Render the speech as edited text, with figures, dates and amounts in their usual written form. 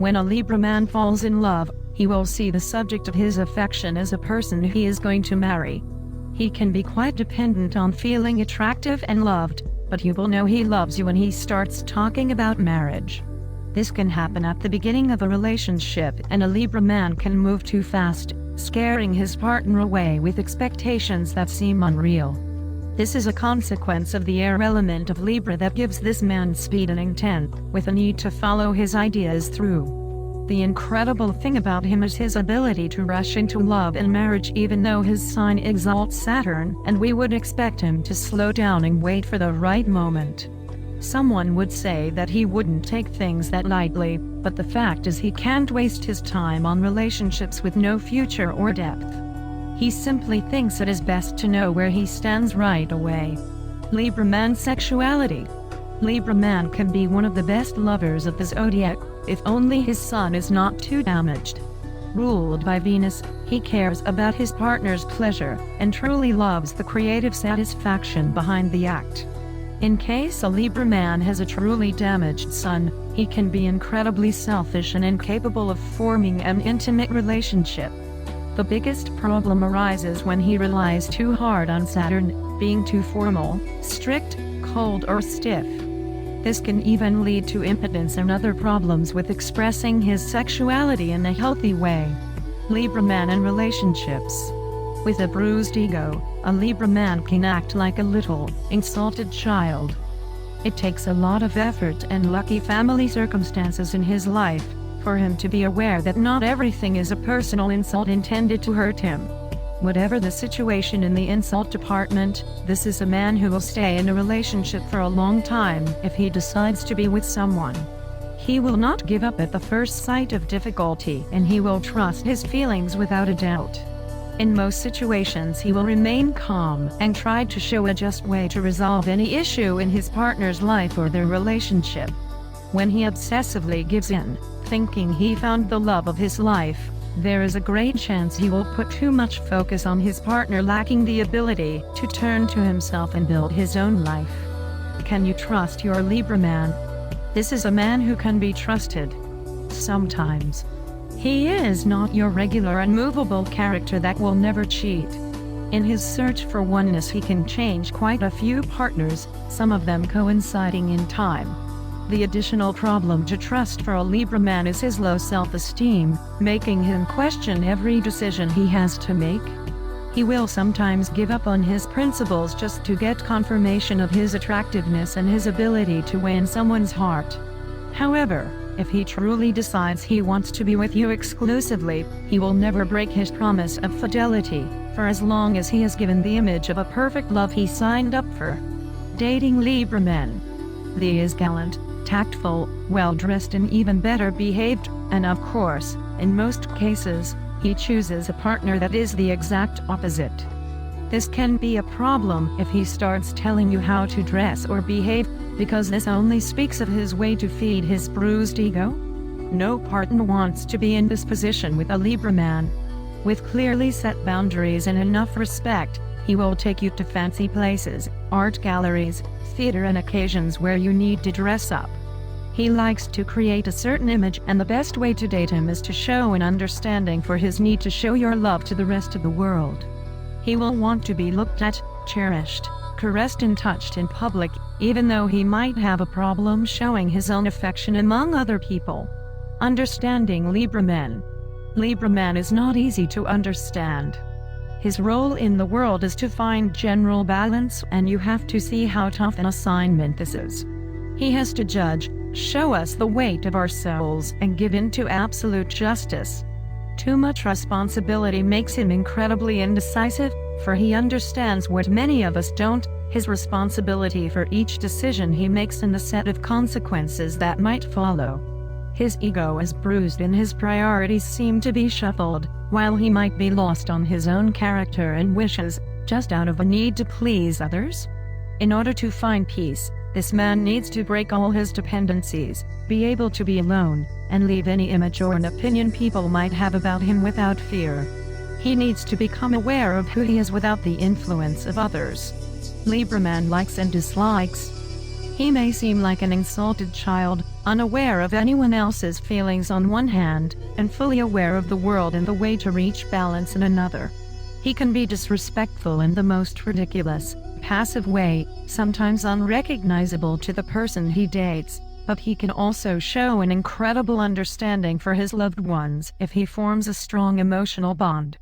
When a Libra man falls in love, he will see the subject of his affection as a person he is going to marry. He can be quite dependent on feeling attractive and loved, but you will know he loves you when he starts talking about marriage. This can happen at the beginning of a relationship, and a Libra man can move too fast, scaring his partner away with expectations that seem unreal. This is a consequence of the air element of Libra that gives this man speed and intent, with a need to follow his ideas through. The incredible thing about him is his ability to rush into love and marriage even though his sign exalts Saturn, and we would expect him to slow down and wait for the right moment. Someone would say that he wouldn't take things that lightly, but the fact is he can't waste his time on relationships with no future or depth. He simply thinks it is best to know where he stands right away. Libra man sexuality. Libra man can be one of the best lovers of the zodiac, if only his sun is not too damaged. Ruled by Venus, he cares about his partner's pleasure, and truly loves the creative satisfaction behind the act. In case a Libra man has a truly damaged sun, he can be incredibly selfish and incapable of forming an intimate relationship. The biggest problem arises when he relies too hard on Saturn, being too formal, strict, cold or stiff. This can even lead to impotence and other problems with expressing his sexuality in a healthy way. Libra man in relationships. With a bruised ego, a Libra man can act like a little, insulted child. It takes a lot of effort and lucky family circumstances in his life for him to be aware that not everything is a personal insult intended to hurt him. Whatever the situation in the insult department, this is a man who will stay in a relationship for a long time if he decides to be with someone. He will not give up at the first sight of difficulty, and he will trust his feelings without a doubt. In most situations he will remain calm and try to show a just way to resolve any issue in his partner's life or their relationship. When he obsessively gives in, thinking he found the love of his life, there is a great chance he will put too much focus on his partner, lacking the ability to turn to himself and build his own life. Can you trust your Libra man? This is a man who can be trusted. Sometimes. He is not your regular unmovable character that will never cheat. In his search for oneness he can change quite a few partners, some of them coinciding in time. The additional problem to trust for a Libra man is his low self-esteem, making him question every decision he has to make. He will sometimes give up on his principles just to get confirmation of his attractiveness and his ability to win someone's heart. However, if he truly decides he wants to be with you exclusively, he will never break his promise of fidelity, for as long as he has given the image of a perfect love he signed up for. Dating Libra men. He is gallant, tactful, well-dressed and even better behaved, and of course, in most cases, he chooses a partner that is the exact opposite. This can be a problem if he starts telling you how to dress or behave, because this only speaks of his way to feed his bruised ego. No partner wants to be in this position with a Libra man. With clearly set boundaries and enough respect, he will take you to fancy places, art galleries, theater and occasions where you need to dress up. He likes to create a certain image, and the best way to date him is to show an understanding for his need to show your love to the rest of the world. He will want to be looked at, cherished, caressed and touched in public, even though he might have a problem showing his own affection among other people. Understanding Libra men. Libra man is not easy to understand. His role in the world is to find general balance, and you have to see how tough an assignment this is. He has to judge, show us the weight of our souls, and give in to absolute justice. Too much responsibility makes him incredibly indecisive, for he understands what many of us don't, his responsibility for each decision he makes and the set of consequences that might follow. His ego is bruised and his priorities seem to be shuffled, while he might be lost on his own character and wishes, just out of a need to please others. In order to find peace, this man needs to break all his dependencies, be able to be alone, and leave any image or an opinion people might have about him without fear. He needs to become aware of who he is without the influence of others. Libra man likes and dislikes. He may seem like an insulted child, unaware of anyone else's feelings on one hand, and fully aware of the world and the way to reach balance in another. He can be disrespectful in the most ridiculous, passive way, sometimes unrecognizable to the person he dates, but he can also show an incredible understanding for his loved ones if he forms a strong emotional bond.